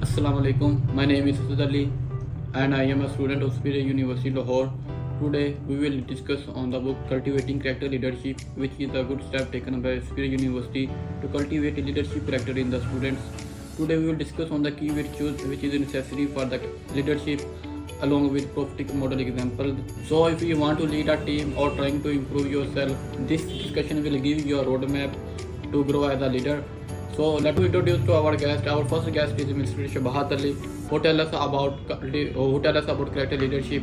Assalamu alaikum. My name is Asad Ali and I am a student of Superior University Lahore. Today we will discuss on the book Cultivating Character Leadership, which is a good step taken by Superior University to cultivate a leadership character in the students. Today we will discuss on the key virtues which is necessary for the leadership along with prophetic model example. So if you want to lead a team or trying to improve yourself, this discussion will give you a roadmap to grow as a leader. So let me introduce to our guest. Our first guest is Mr. Shabahat Ali, who tell us about character leadership.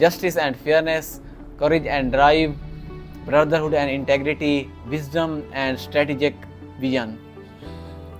justice and fairness, courage and drive, brotherhood and integrity, wisdom and strategic vision।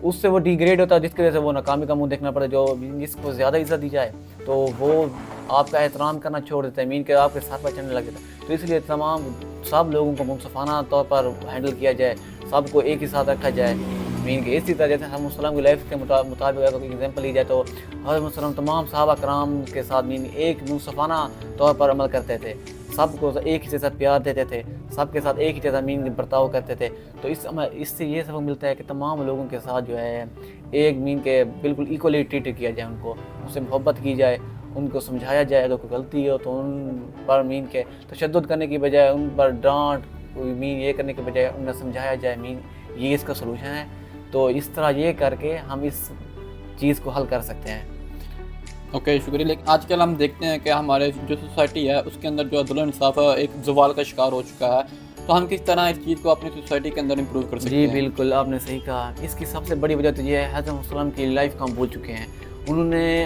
اس سے وہ degrade ہوتا ہے، جس کی وجہ سے وہ ناکامی کا منہ دیکھنا پڑتا ہے. جو جس کو زیادہ عزت دی جائے تو وہ آپ کا احترام کرنا چھوڑ دیتا ہے، مین کہ آپ کے ساتھ پر چلنے لگ جاتا ہے. تو اس لیے سب لوگوں کو منصفانہ طور پر ہینڈل کیا جائے، سب کو ایک ہی ساتھ رکھا جائے. مین کہ اسی طرح جیسے حضرت وسلم کی لائف کے مطابق اگر کوئی ایگزامپل لی جائے تو حضرت وسلم تمام صحابہ کرام کے ساتھ مین ایک منصفانہ طور پر عمل کرتے تھے، سب کو ایک ہی جیسا پیار دیتے تھے، سب کے ساتھ ایک ہی جیسا مین برتاؤ کرتے تھے. تو اس سے یہ سبق ملتا ہے کہ تمام لوگوں کے ساتھ جو ہے ایک مین کے بالکل ایکولی ٹریٹ کیا جائے، ان سے محبت کی جائے، ان کو سمجھایا جائے. اگر کوئی غلطی ہو تو ان پر مین کے تشدد کرنے کی بجائے ان پر ڈانٹ مین یہ کرنے کے بجائے انہیں سمجھایا جائے، مین یہ اس کا سلوشن ہے. تو اس طرح یہ کر کے ہم اس چیز کو حل کر سکتے ہیں. اوکے، شکریہ. لیکن آج کل ہم دیکھتے ہیں کہ ہمارے جو سوسائٹی ہے اس کے اندر جو عدل و انصاف ایک زوال کا شکار ہو چکا ہے. تو ہم کس طرح اس چیز کو اپنی سوسائٹی کے اندر امپروو کر سکتے ہیں؟ جی بالکل، آپ نے صحیح کہا. اس کی سب سے بڑی وجہ تو یہ ہے حضرت وسلم کی لائف کو ہم بھول چکے ہیں. انہوں نے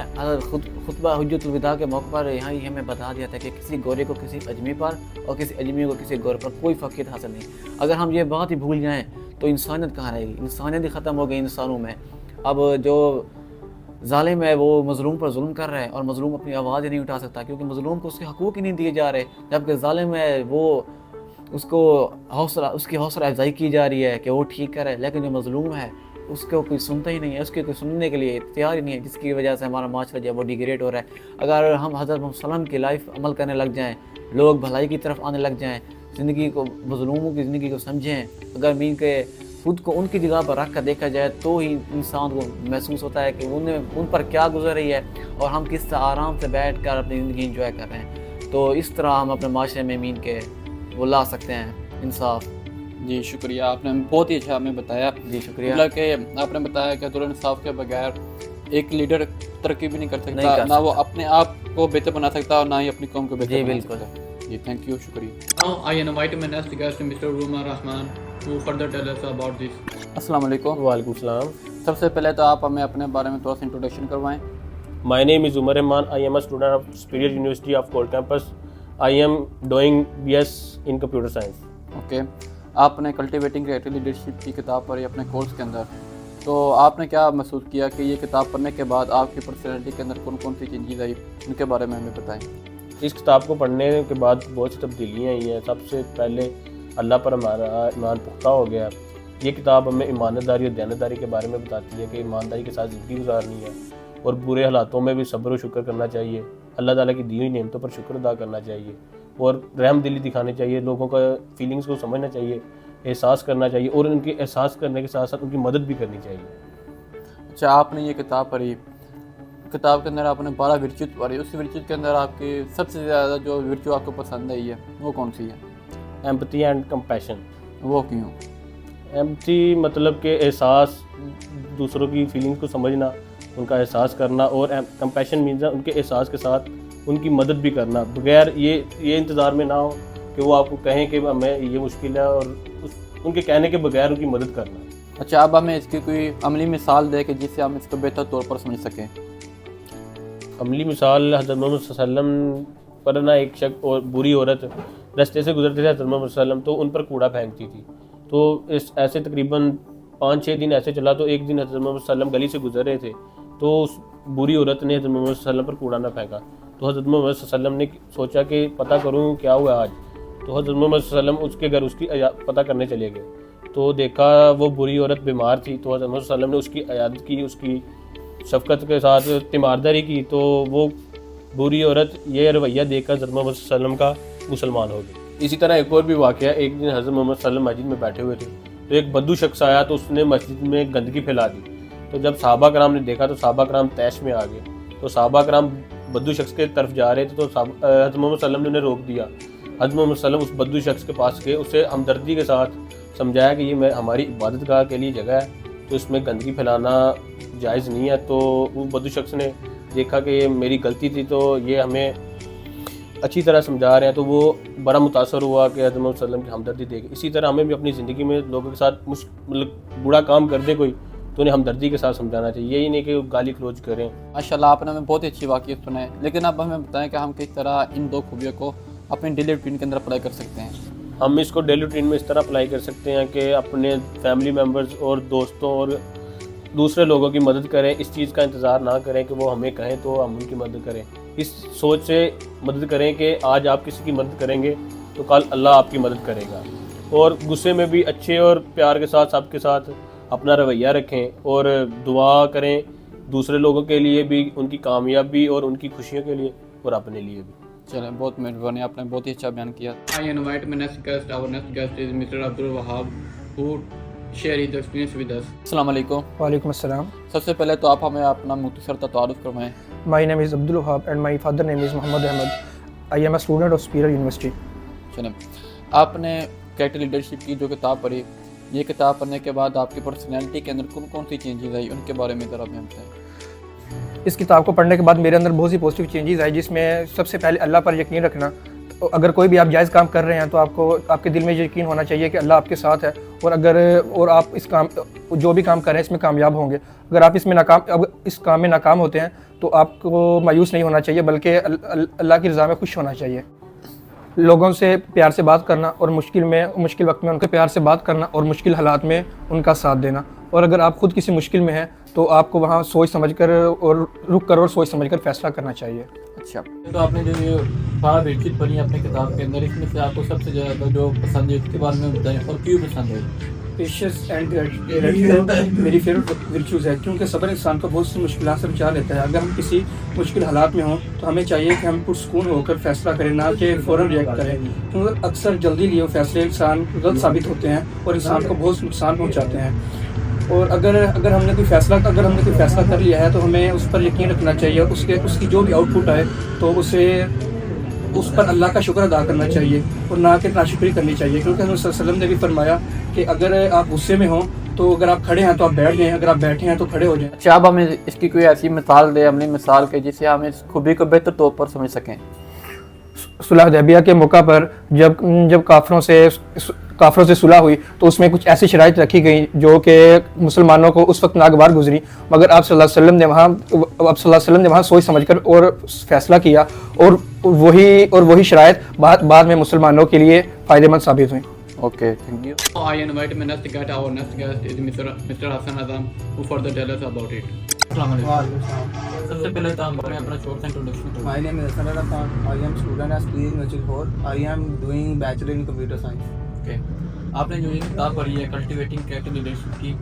خطبہ حجۃ الوداع کے موقع پر یہاں ہی ہمیں بتا دیا تھا کہ کسی گورے کو کسی اجمی پر اور کسی اجمی کو کسی گورے پر کوئی فقیت حاصل نہیں. اگر ہم یہ بات ہی بھول جائیں تو انسانیت کہاں رہے گی؟ انسانیت ہی ختم ہو گئی انسانوں میں. اب جو ظالم ہے وہ مظلوم پر ظلم کر رہا ہے اور مظلوم اپنی آواز ہی نہیں اٹھا سکتا کیونکہ مظلوم کو اس کے حقوق ہی نہیں دیے جا رہے. جبکہ ظالم ہے وہ اس کی حوصلہ افزائی کی جا رہی ہے کہ وہ ٹھیک کرے، لیکن جو مظلوم ہے اس کو کوئی سنتا ہی نہیں ہے، اس کے کوئی سننے کے لیے تیار ہی نہیں ہے، جس کی وجہ سے ہمارا معاشرہ جو ہے وہ ڈیگریڈ ہو رہا ہے. اگر ہم حضرت محمد صلی اللہ علیہ وسلم کی لائف عمل کرنے لگ جائیں، لوگ بھلائی کی طرف آنے لگ جائیں، زندگی کو مظلوموں کی زندگی کو سمجھیں، اگر مین کے خود کو ان کی جگہ پر رکھ کر دیکھا جائے تو ہی انسان کو محسوس ہوتا ہے کہ ان پر کیا گزر رہی ہے اور ہم کس طرح آرام سے بیٹھ کر اپنی زندگی انجوائے کر رہے ہیں. تو اس طرح ہم اپنے معاشرے میں مین کے وہ لا سکتے ہیں انصاف. جی شکریہ، آپ نے بہت ہی اچھا ہمیں بتایا. جی شکریہ. مطلب کہ آپ نے بتایا کہ عدل و انصاف کے بغیر ایک لیڈر ترقی بھی نہیں کر سکتا، نہ وہ اپنے آپ کو بہتر بنا سکتا اور نہ ہی اپنی قوم کو بہتر بنا سکتا. جی تھینک یو، شکریہ. Now I invite my next guest Mr. Umar Rahman to further tell us about this. السلام علیکم. وعلیکم السلام. سب سے پہلے تو آپ ہمیں اپنے بارے میں تھوڑا سا انٹروڈکشن کروائیں. My name is Umar Rahman. I am a student of Superior University of Gold Campus. I am doing BS in Computer Science. Okay, آپ نے کلٹیویٹنگ کریٹیو لیڈرشپ کی کتاب پڑھی اپنے کورس کے اندر، تو آپ نے کیا محسوس کیا کہ یہ کتاب پڑھنے کے بعد آپ کی پرسنالٹی کے اندر کون کون سی چینجز آئی، ان کے بارے میں ہمیں بتائیں. اس کتاب کو پڑھنے کے بعد بہت سی تبدیلیاں آئی ہیں. سب سے پہلے اللہ پر ہمارا ایمان پختہ ہو گیا. یہ کتاب ہمیں ایمانداری اور دیانتداری کے بارے میں بتاتی ہے کہ ایمانداری کے ساتھ زندگی گزارنی ہے اور برے حالاتوں میں بھی صبر و شکر کرنا چاہیے. اللہ تعالیٰ کی دی ہوئی نعمتوں پر شکر ادا کرنا چاہیے اور رحم دلی دکھانی چاہیے. لوگوں کا فیلنگس کو سمجھنا چاہیے، احساس کرنا چاہیے اور ان کے احساس کرنے کے ساتھ ساتھ ان کی مدد بھی کرنی چاہیے. اچھا، آپ نے یہ کتاب پڑھی، کتاب کے اندر آپ نے 12 ورچوز پڑھی، اس ورچوز کے اندر آپ کی سب سے زیادہ جو ورچو آپ کو پسند آئی ہے وہ کون سی ہے؟ Empathy and compassion. وہ کیوں؟ ایمپتھی مطلب کہ احساس، دوسروں کی فیلنگس کو سمجھنا، ان کا احساس کرنا، اور کمپیشن مینز ان کے احساس کے ساتھ ان کی مدد بھی کرنا، بغیر یہ انتظار میں نہ ہو کہ وہ آپ کو کہیں کہ ہمیں یہ مشکل ہے اور ان کے کہنے کے بغیر ان کی مدد کرنا. اچھا، اب ہمیں اس کی کوئی عملی مثال دے کہ جس سے ہم اس کو بہتر طور پر سمجھ سکیں. عملی مثال، حضرت محمد صلی اللہ علیہ وسلم پر نہ ایک شخص اور بری عورت راستے سے گزرتے تھے حضرت محمد صلی اللہ علیہ وسلم، تو ان پر کوڑا پھینکتی تھی. تو ایسے تقریباً 5-6 دن ایسے چلا. تو ایک دن حضرت محمد صلی اللہ علیہ وسلم گلی سے گزر رہے تھے تو اس بری عورت نے حضرت محمد صلی اللہ علیہ وسلم پر کوڑا نہ پھینکا. تو حضرت محمد صلی اللہ علیہ وسلم نے سوچا کہ پتہ کروں کیا ہوا آج. تو حضرت محمد صلی اللہ علیہ وسلم اس کے گھر اس کی پتہ کرنے چلے گئے. تو دیکھا وہ بری عورت بیمار تھی. تو حضرت محمد صلی اللہ علیہ وسلم نے اس کی عیادت کی، اس کی شفقت کے ساتھ تیمارداری کی. تو وہ بری عورت یہ رویہ دیکھ کر حضرت محمد صلی اللہ علیہ وسلم کا مسلمان ہو گئی. اسی طرح ایک اور بھی واقعہ، ایک دن حضرت محمد صلی اللہ علیہ وسلم مسجد میں بیٹھے ہوئے تھے تو ایک بدو شخص آیا تو اس نے مسجد میں گندگی پھیلا دی. تو جب صحابہ کرام نے دیکھا تو صحابہ کرام طیش میں آ گئے. تو صحابہ کرام بدو شخص کے طرف جا رہے تھے تو حضرت محمد صلی اللہ علیہ وسلم نے انہیں روک دیا. حضرت محمد صلی اللہ علیہ وسلم اس بدو شخص کے پاس گئے، اسے ہمدردی کے ساتھ سمجھایا کہ یہ ہماری عبادت گاہ کے لیے جگہ ہے تو اس میں گندگی پھیلانا جائز نہیں ہے. تو وہ بدو شخص نے دیکھا کہ یہ میری غلطی تھی تو یہ ہمیں اچھی طرح سمجھا رہے ہیں، تو وہ بڑا متاثر ہوا کہ حضرت محمد صلی اللہ علیہ وسلم کی ہمدردی دے گی. اسی طرح ہمیں بھی اپنی زندگی میں لوگوں کے ساتھ مطلب برا کام کر دے کوئی تو انہیں ہمدردی کے ساتھ سمجھانا چاہیے، یہی نہیں کہ گالی کلوچ کریں. ماشاء اللہ، آپ نے ہمیں بہت اچھی واقعات سنائے. لیکن اب ہمیں بتائیں کہ ہم کس طرح ان 2 خوبیوں کو اپنی ڈیلی روٹین کے اندر اپلائی کر سکتے ہیں. ہم اس کو ڈیلی روٹین میں اس طرح اپلائی کر سکتے ہیں کہ اپنے فیملی ممبرز اور دوستوں اور دوسرے لوگوں کی مدد کریں, اس چیز کا انتظار نہ کریں کہ وہ ہمیں کہیں تو ہم ان کی مدد کریں. اس سوچ سے مدد کریں کہ آج آپ کسی کی مدد کریں گے تو کل اللہ آپ کی مدد کرے گا. اور غصے میں بھی اچھے اور پیار کے ساتھ سب کے ساتھ اپنا رویہ رکھیں اور دعا کریں دوسرے لوگوں کے لیے بھی, ان کی کامیابی اور ان کی خوشیوں کے لیے اور اپنے لیے بھی. چلیں, بہت مہربانی, آپ نے بہت ہی اچھا بیان کیا. I invite my next guest. Our next guest is Mr. Abdul Wahab, who share his experience with us. السلام علیکم. وعلیکم السلام. سب سے پہلے تو آپ ہمیں اپنا مختصر تعارف کروائیں. My name is Abdul Wahab and my father name is Muhammad Ahmed. I am a student of Superior University. چلیں, آپ نے کریکٹر لیڈرشپ کی جو کتاب پڑھی, یہ کتاب پڑھنے کے بعد آپ کی پرسنالٹی کے اندر کون کون سی چینجز آئی, ان کے بارے میں ذرا بیان کریں. اس کتاب کو پڑھنے کے بعد میرے اندر بہت سی پازیٹیو چینجز آئی, جس میں سب سے پہلے اللہ پر یقین رکھنا. اگر کوئی بھی آپ جائز کام کر رہے ہیں تو آپ کے دل میں یقین ہونا چاہیے کہ اللہ آپ کے ساتھ ہے, اور آپ اس کام جو بھی کام کر رہے ہیں اس میں کامیاب ہوں گے. اگر آپ اس کام میں ناکام ہوتے ہیں تو آپ کو مایوس نہیں ہونا چاہیے, بلکہ اللہ کی رضا میں خوش ہونا چاہیے. لوگوں سے پیار سے بات کرنا اور مشکل وقت میں ان کے پیار سے بات کرنا اور مشکل حالات میں ان کا ساتھ دینا. اور اگر آپ خود کسی مشکل میں ہیں تو آپ کو وہاں سوچ سمجھ کر اور رک کر اور سوچ سمجھ کر فیصلہ کرنا چاہیے. اچھا, تو آپ نے جو یہ 12 ورچوز پڑھی ہیں اپنے کتاب کے اندر, اس میں سے آپ کو سب سے زیادہ جو پسند ہے اس کے بارے میں بتائیں اور کیوں پسند ہے. پیشنس اینڈ گریٹیٹیوڈ میری فیوریٹ ورچوز ہے, کیونکہ صبر انسان کو بہت سی مشکلات سے بچا لیتا ہے. اگر ہم کسی مشکل حالات میں ہوں تو ہمیں چاہیے کہ ہم پرسکون ہو کر فیصلہ کریں, نہ کہ فوراً ریئیکٹ کریں, کیونکہ اکثر جلدی لیے فیصلے انسان غلط ثابت ہوتے ہیں اور انسان کو بہت نقصان پہنچاتے ہیں. اور اگر ہم نے کوئی فیصلہ کر لیا ہے تو ہمیں اس پر یقین رکھنا چاہیے, اور اس کی جو بھی آؤٹ پٹ آئے تو اس پر اللہ کا شکر ادا کرنا چاہیے اور نہ کہ ناشکری کرنی چاہیے. کیونکہ حضرت صلی اللہ علیہ وسلم نے بھی فرمایا کہ اگر آپ غصے میں ہوں تو اگر آپ کھڑے ہیں تو آپ بیٹھ جائیں, اگر آپ بیٹھے ہیں تو کھڑے ہو جائیں. اچھا, اب ہمیں اس کی کوئی ایسی مثال دے, عملی مثال کے, جس سے ہم اس خوبی کو بہتر طور پر سمجھ سکیں. صلح حدیبیہ کے موقع پر جب کافروں سے صلح ہوئی تو اس میں کچھ ایسی شرائط رکھی گئی جو کہ مسلمانوں کو اس وقت ناگوار گزری, مگر آپ صلی اللہ علیہ وسلم نے وہاں سوچ سمجھ کر اور فیصلہ کیا, اور وہی شرائط بعد میں مسلمانوں کے لیے فائدہ مند ثابت ہوئیں. Okay, thank you. I invite my next guest. Our next guest is Mr. Hassan Azam, who further tell us about it. السلام علیکم. سب سے پہلے تو ہم اپنا شارٹ انٹروڈکشن کریں. My name is Hassan Azam Khan. I am student at Superior University Lahore. I am doing bachelor in computer science. Okay. آپ نے جو یہ کتاب پڑھی ہے کلٹیویٹنگ کریکٹر لیڈرشپ کی,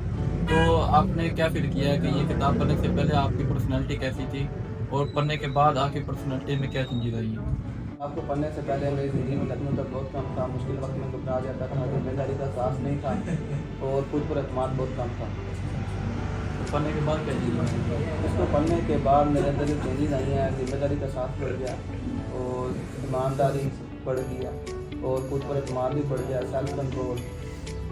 تو آپ نے کیا فیل کیا ہے کہ یہ کتاب پڑھنے سے پہلے آپ کی پرسنالٹی کیسی تھی اور پڑھنے کے بعد آپ کی پرسنالٹی میں کیا چینجز آئی ہیں؟ آپ کو پڑھنے سے پہلے میری زندگی میں لگنے تک بہت کم تھا, مشکل وقت میں گھبرا جاتا تھا, ذمہ داری کا احساس نہیں تھا اور خود پر اعتماد بہت کم تھا. پڑھنے کے بعد کیا چیز آئی؟ اس کو پڑھنے کے بعد میرے اندر جو چینجز آئی ہیں, ذمہ داری کا احساس بڑھ گیا اور ایمانداری بڑھ گیا اور خود پر اعتماد بھی بڑھ گیا, سیلف کنٹرول,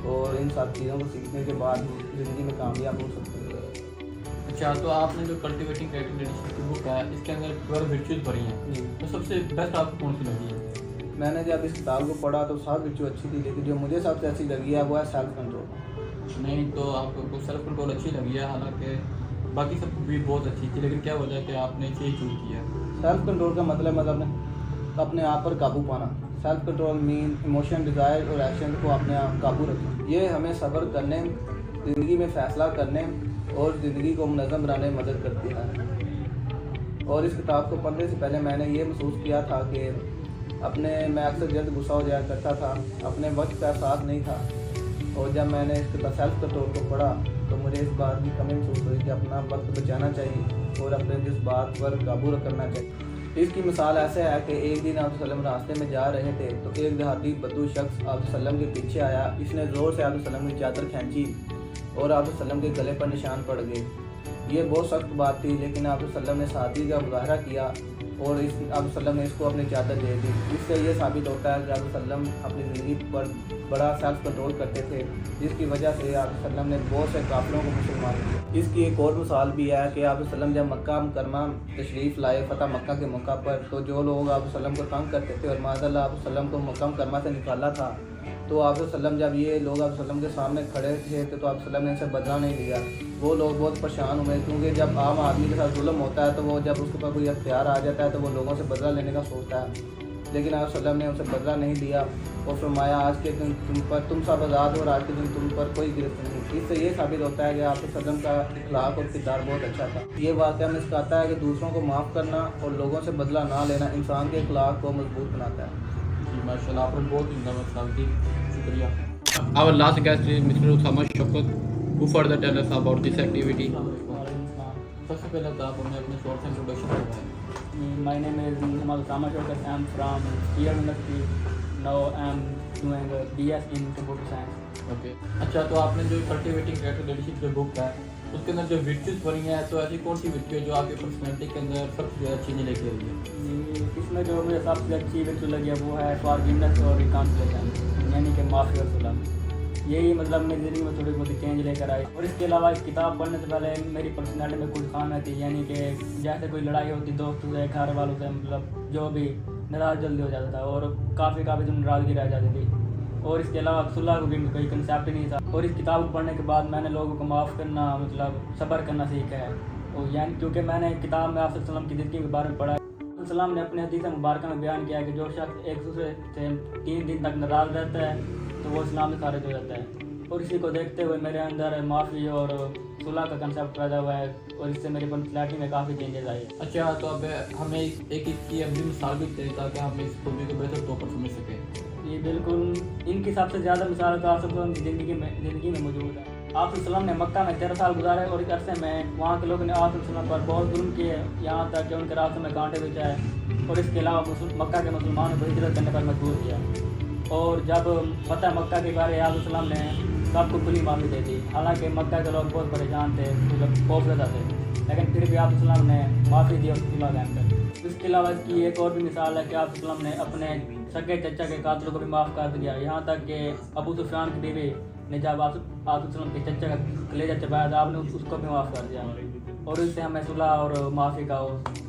اور ان سب چیزوں کو سیکھنے کے بعد زندگی میں کامیاب ہو سکتے ہیں. اچھا, تو آپ نے جو کلٹیویٹنگ کریکٹر لیڈرشپ کی بک ہے اس کے اندر 12 ورچوز پڑھی ہیں, تو سب سے بیسٹ آپ کو کون سی لگی ہے؟ میں نے جب اس کتاب کو پڑھا تو سب ورچو اچھی تھی, لیکن جو مجھے سب سے اچھی لگی ہے وہ ہے سیلف کنٹرول. نہیں, تو آپ کو سیلف کنٹرول اچھی لگی ہے, حالانکہ باقی سب بھی بہت اچھی تھی, لیکن کیا وجہ ہے کہ آپ نے یہ چوز کیا؟ سیلف کنٹرول کا مطلب اپنے آپ پر قابو پانا. سیلف کنٹرول مین ایموشن, ڈیزائر اور ایکشن کو اپنے آپ قابو رکھنا. یہ ہمیں صبر کرنے, زندگی میں فیصلہ کرنے اور زندگی کو منظم بنانے میں مدد کرتی ہے. اور اس کتاب کو پڑھنے سے پہلے میں نے یہ محسوس کیا تھا کہ میں اکثر جلد غصہ ہو جایا کرتا تھا, اپنے وقت کا احساس نہیں تھا. اور جب میں نے اس کتاب سیلف کنٹرول کو پڑھا تو مجھے اس بات کی کمی محسوس ہوئی کہ اپنا وقت بچانا چاہیے اور اپنے جذبات پر قابو کرنا چاہیے. اس کی مثال ایسے ہے کہ ایک دن آپ وسلم راستے میں جا رہے تھے تو ایک دیہاتی بدو شخص آپ وسلم کے پیچھے آیا. اس نے زور سے آپ وسلم کی چادر کھینچی اور آپ وسلم کے گلے پر نشان پڑ گئے. یہ بہت سخت بات تھی, لیکن آپ وسلم نے سادگی کا مظاہرہ کیا اور آپ وسلم نے اس کو اپنی چادر دے دی. اس سے یہ ثابت ہوتا ہے کہ آپ وسلم اپنی زندگی پر بڑا سیلف کنٹرول کرتے تھے, جس کی وجہ سے آپ وسلم نے بہت سے کافروں کو مسلمان کیا. اس کی ایک اور مثال بھی ہے کہ آپ وسلم جب مکہ مکرمہ تشریف لائے فتح مکہ کے موقع پر, تو جو لوگ آپ وسلم کو تنگ کرتے تھے اور معاذ اللہ آپ وسلم کو مکہ مکرمہ سے نکالا تھا, تو آپ وسلم جب یہ لوگ آپ وسلم کے سامنے کھڑے تھے تو آپ وسلم نے ان سے بدلہ نہیں لیا. وہ لوگ بہت پریشان ہوئے, کیونکہ جب عام آدمی کے ساتھ ظلم ہوتا ہے تو وہ جب اس کے پاس کوئی اختیار آ جاتا ہے تو وہ لوگوں سے بدلہ لینے کا سوچتا ہے. لیکن آپ صلی اللہ علیہ وسلم نے اسے بدلہ نہیں دیا اور فرمایا آج کے دن تم سب آزاد ہو اور آج کے دن تم پر کوئی گرفت نہیں۔ اس سے یہ ثابت ہوتا ہے کہ آپ صلی اللہ علیہ وسلم کا اخلاق اور کردار بہت اچھا تھا۔ یہ واقعہ ہمیں سکھاتا ہے کہ دوسروں کو معاف کرنا اور لوگوں سے بدلہ نہ لینا انسان کے اخلاق کو مضبوط بناتا ہے۔ جی ماشاء اللہ، آپ نے بہت عمدہ مثال دی، شکریہ۔ Our last guest is Mr. Usama Shaukat, who further tell us about this activity. سب سے پہلے تو آپ ہمیں اپنے شارٹ سے انٹروڈکشن کروائیں۔ My name is Muhammad Usama Shaukat. I'm from Spear University. Now I'm doing a BS in Computer Science. Okay, اچھا تو آپ نے جو کلٹیویٹنگ کریکٹر لیڈرشپ جو بک ہے اس کے اندر جو ورچوز پڑھی ہیں، تو ایسی کون سی ورچو ہے جو آپ کی پرسنالٹی کے اندر سب سے زیادہ چینج لے کے آئی ہے؟ اس میں جو مجھے سب سے اچھی ویلیو لگی ہے وہ ہے فارگیونیس اور ریکانسلیشن، یعنی کہ معافی اور صلح۔ یہی مطلب میری زندگی میں تھوڑی بہت چینج لے کر آئی۔ اور اس کے علاوہ اس کتاب پڑھنے سے پہلے میری پرسنالٹی میں کچھ خامیاں تھی، یعنی کہ جیسے کوئی لڑائی ہوتی دوستوں سے، گھر والوں سے، مطلب جو بھی ناراض جلدی ہو جاتا تھا اور کافی دن ناراضگی رہ جاتی تھی۔ اور اس کے علاوہ صلح کو بھی کوئی کنسیپٹ ہی نہیں تھا۔ اور اس کتاب کو پڑھنے کے بعد میں نے لوگوں کو معاف کرنا، مطلب صبر کرنا سیکھا ہے۔ اور یعنی کیونکہ میں نے کتاب میں آپ صلی اللہ علیہ وسلم کی زندگی کے بارے میں پڑھا ہے۔ السلام نے اپنے حدیث مبارکہ میں بیان کیا ہے کہ جو شخص ایک دوسرے سے 3 دن تک ناراض رہتا ہے تو وہ اسلام سے خارج ہو جاتا ہے۔ اور اسی کو دیکھتے ہوئے میرے اندر معافی اور صلح کا کنسیپٹ پیدا ہوا ہے اور اس سے میری پرسنالٹی میں کافی چینجز آئے۔ اچھا تو اب ہمیں ایک اس کی عملی مثال بھی دیں تاکہ ہم اس خوبی کو بہتر طور پر سمجھ سکیں۔ یہ بالکل ان کی سب سے زیادہ مثال تو آپ صلی اللہ علیہ وسلم کی زندگی میں موجود ہے۔ آپ صلی اللہ علیہ وسلم نے مکہ میں 13 سال گزارے اور اس عرصے میں وہاں کے لوگوں نے آپ صلی اللہ علیہ وسلم پر بہت ظلم کیے، یہاں تک کہ ان کے راستے میں کانٹے بچائے اور اس کے علاوہ مکہ کے مسلمانوں کو ہجرت کرنے پر مجبور کیا۔ اور جب فتح مکہ کے بارے آپ صلی اللہ علیہ وسلم نے سب کو کھلی معافی دے دی، حالانکہ مکہ کے لوگ بہت پریشان تھے، مطلب خوفزدہ تھے، لیکن پھر بھی آپ صلی اللہ علیہ وسلم نے معافی دی اور صلح قائم کر۔ اس کے علاوہ اس کی ایک اور بھی مثال ہے کہ آپ صلی اللہ علیہ وسلم نے اپنے سگے چچا کے قاتلوں کو بھی معاف کر دیا، یہاں تک کہ ابو سفیان کی بیوی نے جب آپ صلی اللہ علیہ وسلم کے چچا کا کلیجہ چبایا تھا، آپ نے اس کو بھی معاف کر دیا۔ اور اس سے ہمیں صلح اور معافی کا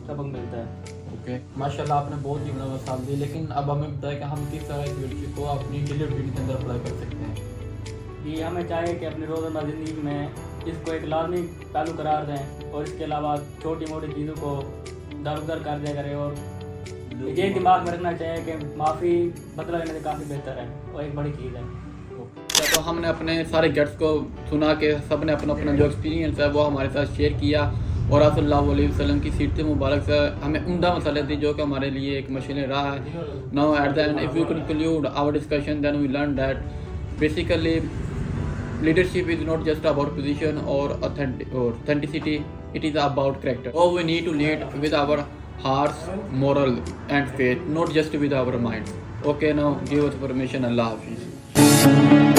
سبق ملتا ہے۔ اوکے، ماشاء اللہ آپ نے بہت ہی بڑا مثال دی، لیکن اب ہمیں بتائیں کہ ہم کس طرح اس ورچو کو اپنی ڈیلی روٹین کے اندر اپلائی کر سکتے ہیں۔ یہ ہمیں چاہیے کہ اپنی روزمرہ زندگی میں اس کو ایک لازمی پہلو قرار دیں اور اس کے علاوہ چھوٹی موٹی چیزوں کو درگزر کر دیا کرے اور یہ دماغ میں رکھنا چاہیے کہ معافی بدلہ لینے سے کافی بہتر ہے اور ایک بڑی چیز ہے۔ تو ہم نے اپنے سارے گیسٹس کو سنا کہ سب نے اپنا اپنا جو ایکسپیرینس ہے وہ ہمارے ساتھ شیئر کیا اور آپ صلی اللہ علیہ وسلم کی سیرت مبارک سے ہمیں عمدہ مسئلے دی جو کہ ہمارے لیے ایک مشعل راہ ہے۔ Now at the end of you conclude our discussion then we learn that basically leadership is not just about position or authenticity, it is about character. Oh, we need to lead with our hearts, moral and faith, not just with our minds. Okay, now give us permission. Allah Hafiz.